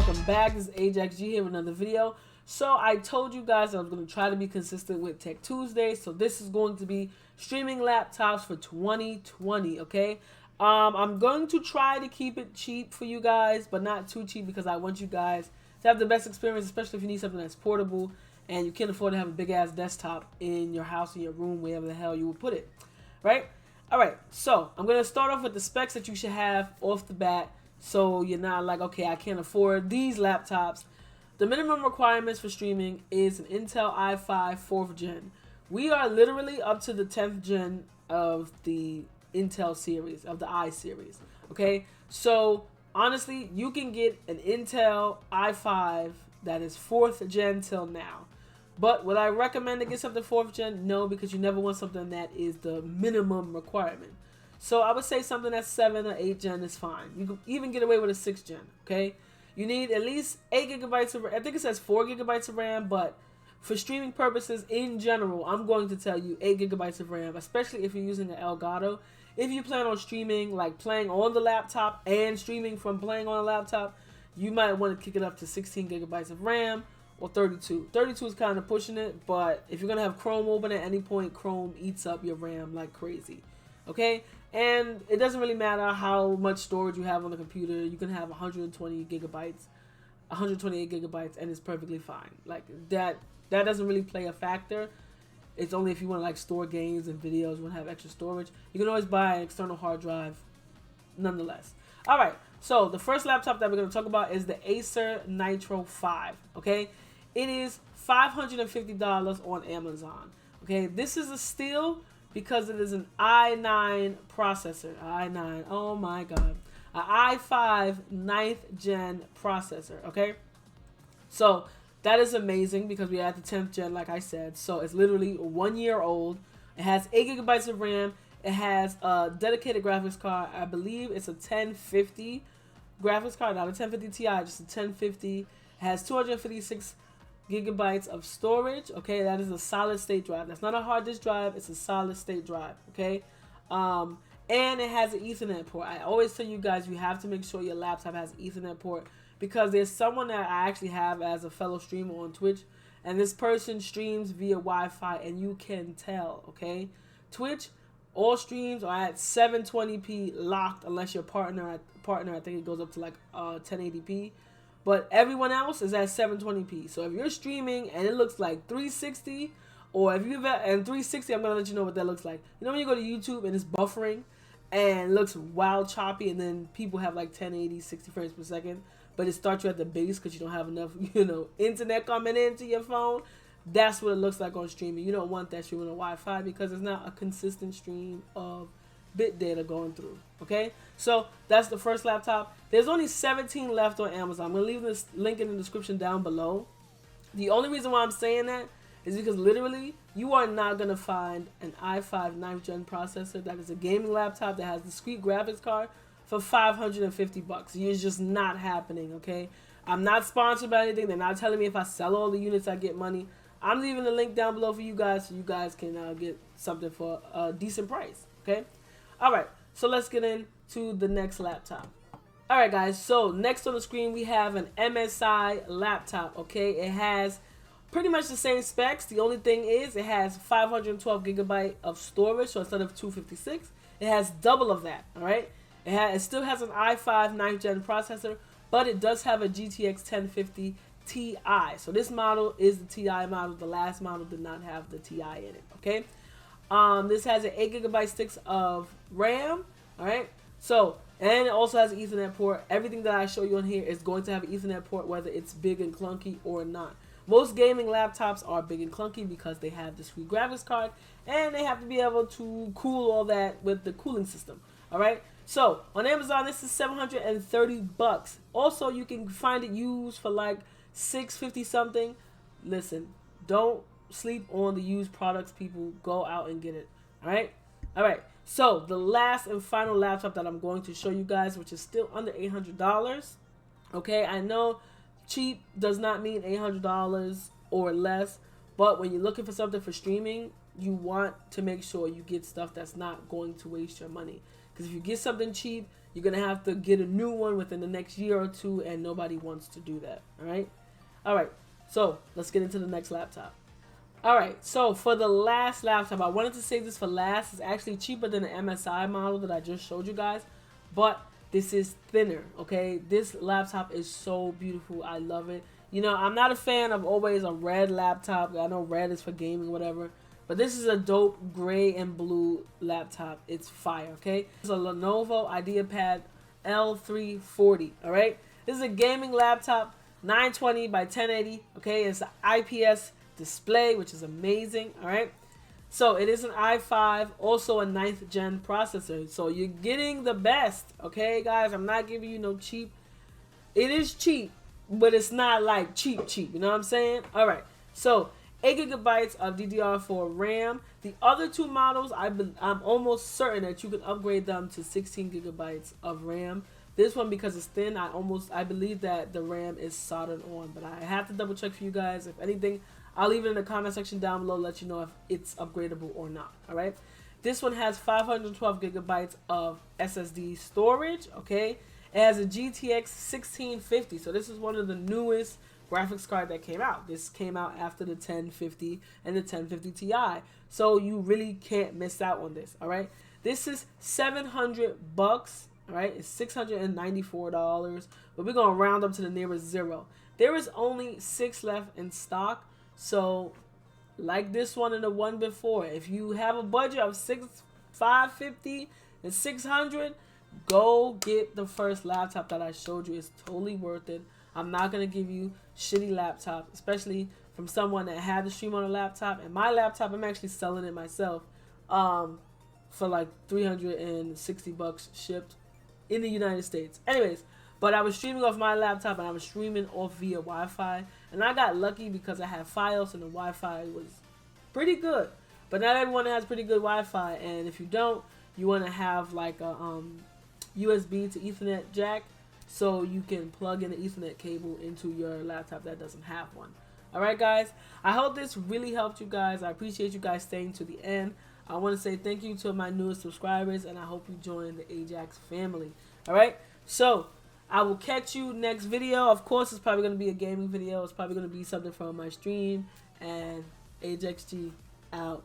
welcome back. This is Ajaxx here with another video. So I told you guys I was going to try to be consistent with Tech Tuesday. So this is going to be streaming laptops for 2020, okay? I'm going to try to keep it cheap for you guys, but not too cheap because I want you guys to have the best experience, especially if you need something that's portable and you can't afford to have a big-ass desktop in your house, in your room, wherever the hell you would put it, right? All right, so I'm going to start off with the specs that you should have off the bat. So you're not like, okay, I can't afford these laptops. The minimum requirements for streaming is an Intel i5 4th gen. We are literally up to the 10th gen of the Intel series, of the i series. Okay, so honestly, you can get an Intel i5 that is 4th gen till now. But would I recommend to get something 4th gen? No, because you never want something that is the minimum requirement. So I would say something that's 7 or 8 gen is fine. You can even get away with a 6th gen, okay? You need at least 8 gigabytes of RAM. I think it says 4 gigabytes of RAM, but for streaming purposes in general, I'm going to tell you 8 gigabytes of RAM, especially if you're using an Elgato. If you plan on streaming, like playing on the laptop and streaming from playing on a laptop, you might want to kick it up to 16 gigabytes of RAM or 32. 32 is kind of pushing it, but if you're going to have Chrome open at any point, Chrome eats up your RAM like crazy. Okay, and it doesn't really matter how much storage you have on the computer. You can have 120 gigabytes, 128 gigabytes, and it's perfectly fine. Like that doesn't really play a factor. It's only if you want to like store games and videos, you want to have extra storage. You can always buy an external hard drive nonetheless. All right, so the first laptop that we're going to talk about is the Acer Nitro 5. Okay, it is $550 on Amazon. Okay, this is a steal because it is an i9 processor. i9, oh my god. An i5 9th gen processor, okay? So that is amazing because we are at the 10th gen, like I said. So it's literally 1 year old. It has 8 gigabytes of RAM. It has a dedicated graphics card. I believe it's a 1050 graphics card, not a 1050 Ti, just a 1050. It has 256 gigabytes of storage. Okay, that is a solid state drive. That's not a hard disk drive, it's a solid state drive. Okay, and it has an Ethernet port. I always tell you guys, you have to make sure your laptop has an Ethernet port, because there's someone that I actually have as a fellow streamer on Twitch, and this person streams via Wi-Fi, and you can tell. Okay, Twitch, all streams are at 720p locked, unless your partner, I think it goes up to like 1080p. But everyone else is at 720p. So if you're streaming and it looks like 360, or if you've and 360, I'm gonna let you know what that looks like. You know when you go to YouTube and it's buffering and it looks wild choppy, and then people have like 1080, 60 frames per second, but it starts you at the base because you don't have enough, internet coming into your phone. That's what it looks like on streaming. You don't want that streaming on Wi-Fi because it's not a consistent stream of bit data going through. Okay, so that's the first laptop. There's only 17 left on Amazon. I'm gonna leave this link in the description down below. The only reason why I'm saying that is because literally you are not gonna find an i5 9th gen processor that is a gaming laptop that has discrete graphics card for $550. It's just not happening. Okay, I'm not sponsored by anything. They're not telling me if I sell all the units I get money. I'm leaving the link down below for you guys, so you guys can get something for a decent price. Okay. Alright, so let's get into the next laptop. Alright guys, so next on the screen we have an MSI laptop, okay? It has pretty much the same specs. The only thing is it has 512 gigabyte of storage, so instead of 256, it has double of that, alright? It still has an i5 9th gen processor, but it does have a GTX 1050 Ti. So this model is the Ti model. The last model did not have the Ti in it, okay? This has an 8 gigabyte sticks of RAM. All right. So, and it also has an Ethernet port. Everything that I show you on here is going to have an Ethernet port, whether it's big and clunky or not. Most gaming laptops are big and clunky because they have discrete graphics card, and they have to be able to cool all that with the cooling system. All right. So on Amazon, this is $730. Also, you can find it used for like $650 something. Listen, don't sleep on the used products, people. Go out and get it. All right, so the last and final laptop that I'm going to show you guys, which is still under $800. Okay, I know cheap does not mean $800 or less, but when you're looking for something for streaming, you want to make sure you get stuff that's not going to waste your money. Because if you get something cheap, you're going to have to get a new one within the next year or two, and nobody wants to do that. All right, so let's get into the next laptop. All right, so for the last laptop, I wanted to save this for last. It's actually cheaper than the MSI model that I just showed you guys, but this is thinner, okay? This laptop is so beautiful. I love it. You know, I'm not a fan of always a red laptop. I know red is for gaming, whatever. But this is a dope gray and blue laptop. It's fire, okay? It's a Lenovo IdeaPad L340, all right? This is a gaming laptop, 920 by 1080, okay? It's an IPS display, which is amazing, all right? So it is an i5, also a 9th gen processor. So you're getting the best, okay, guys? I'm not giving you no cheap. It is cheap, but it's not like cheap, you know what I'm saying? All right, so 8 gigabytes of DDR4 RAM. The other two models, I'm almost certain that you can upgrade them to 16 gigabytes of RAM. This one, because it's thin, I believe that the RAM is soldered on, but I have to double check for you guys. If anything, I'll leave it in the comment section down below, let you know if it's upgradable or not. All right, this one has 512 gigabytes of SSD storage. Okay, it has a GTX 1650, so this is one of the newest graphics card that came out. This came out after the 1050 and the 1050 Ti, so you really can't miss out on this. All right, this is $700. All right, it's $694, but we're gonna round up to the nearest zero. There is only 6 left in stock, so like this one and the one before, if you have a budget of $550 and $600, go get the first laptop that I showed you. It's totally worth it. I'm not gonna give you shitty laptop, especially from someone that had to stream on a laptop. And my laptop, I'm actually selling it myself for like $360 shipped in the United States. Anyways, but I was streaming off my laptop, and I was streaming off via Wi-Fi, and I got lucky because I had Fios and the Wi-Fi was pretty good. But not everyone has pretty good Wi-Fi, and if you don't, you want to have like a USB to Ethernet jack, so you can plug in the Ethernet cable into your laptop that doesn't have one. Alright guys, I hope this really helped you guys. I appreciate you guys staying to the end. I want to say thank you to my newest subscribers, and I hope you join the Ajaxx family. Alright, so I will catch you next video. Of course, it's probably going to be a gaming video. It's probably going to be something from my stream, and Ajaxx G out.